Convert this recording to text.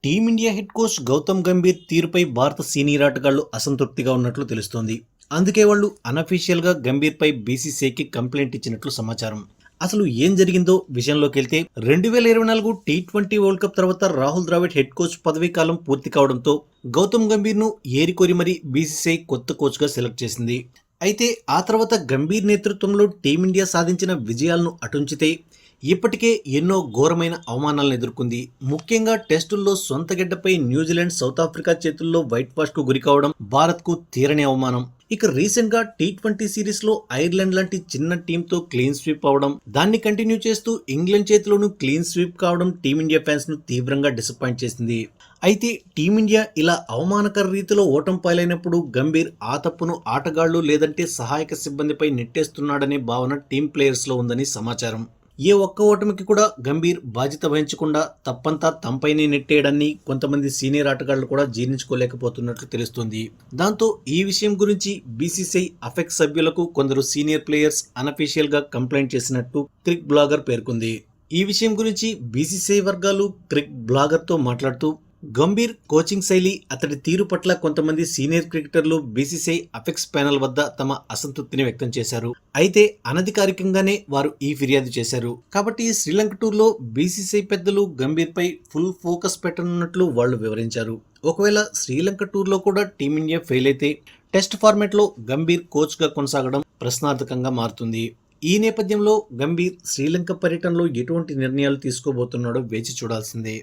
Team India head coach Gautam Gambhir తీరుపై భారత senior ఆటగాళ్లు అసంతృప్తిగా ఉన్నట్లు తెలుస్తోంది. అందుకే వాళ్ళు అనఫీషియల్ గా గంభీర్ పై బీసీసీఐకి కంప్లైంట్ ఇచ్చినట్లు సమాచారం. అసలు ఏం జరిగిందో విషయంలోకి వెళ్తే 2024 టీ20 వరల్డ్ కప్ తర్వాత రాహుల్ ద్రావిడ్ హెడ్ కోచ్ పదవీ కాలం పూర్తి కావడంతో గౌతమ్ గంభీర్ ను ఏరికోరి మరీ బీసీసీఐ కొత్త కోచ్ గా సెలెక్ట్ చేసింది. అయితే ఆ తర్వాత గంభీర్ నేతృత్వంలో టీమిండియా సాధించిన విజయాలను అటుంచితే ఇప్పటికే ఎన్నో ఘోరమైన అవమానాలను ఎదుర్కొంది. ముఖ్యంగా టెస్టుల్లో సొంత గడ్డపై న్యూజిలాండ్, సౌత్ ఆఫ్రికా చేతుల్లో వైట్ వాష్ కు గురి కావడం భారత్ కు తీరని అవమానం. ఇక రీసెంట్ గా టీ20 సిరీస్ లో ఐర్లాండ్ లాంటి చిన్న టీంతో క్లీన్ స్వీప్ అవడం, దాన్ని కంటిన్యూ చేస్తూ ఇంగ్లాండ్ చేతిలోనూ క్లీన్ స్వీప్ కావడం టీమిండియా ఫ్యాన్స్ ను తీవ్రంగా డిసప్పాయింట్ చేసింది. అయితే టీమిండియా ఇలా అవమానకర రీతిలో ఓటమి పాలైనప్పుడు గంభీర్ ఆ తప్పును ఆటగాళ్లు లేదంటే సహాయక సిబ్బందిపై నెట్టేస్తున్నాడనే భావన టీం ప్లేయర్స్ లో ఉందని సమాచారం. ఏ ఒక్క ఓటమికి కూడా గంభీర్ బాధ్యత వహించకుండా తప్పంతా తమపైనే నెట్టేయడాన్ని కొంతమంది సీనియర్ ఆటగాళ్లు కూడా జీర్ణించుకోలేకపోతున్నట్లు తెలుస్తోంది. దాంతో ఈ విషయం గురించి బీసీసీఐ అఫెక్స్ సభ్యులకు కొందరు సీనియర్ ప్లేయర్స్ అనఫీషియల్ గా కంప్లైంట్ చేసినట్టు క్రిక్ బ్లాగర్ పేర్కొంది. ఈ విషయం గురించి బీసీసీఐ వర్గాలు క్రిక్ బ్లాగర్ తో మాట్లాడుతూ గంభీర్ కోచింగ్ శైలి, అతడి తీరు పట్ల కొంతమంది సీనియర్ క్రికెటర్లు బీసీసీఐ అఫెక్స్ ప్యానెల్ వద్ద తమ అసంతృప్తిని వ్యక్తం చేశారు. అయితే అనధికారికంగానే వారు ఈ ఫిర్యాదు చేశారు. కాబట్టి శ్రీలంక టూర్లో బీసీసీఐ పెద్దలు గంభీర్ పై ఫుల్ ఫోకస్ పెట్టనున్నట్లు వాళ్ళు వివరించారు. ఒకవేళ శ్రీలంక టూర్లో కూడా టీమిండియా ఫెయిల్ అయితే టెస్ట్ ఫార్మాట్ లో గంభీర్ కోచ్ గా కొనసాగడం ప్రశ్నార్థకంగా మారుతుంది. ఈ నేపథ్యంలో గంభీర్ శ్రీలంక పర్యటనలో ఎటువంటి నిర్ణయాలు తీసుకోబోతున్నాడో వేచి చూడాల్సిందే.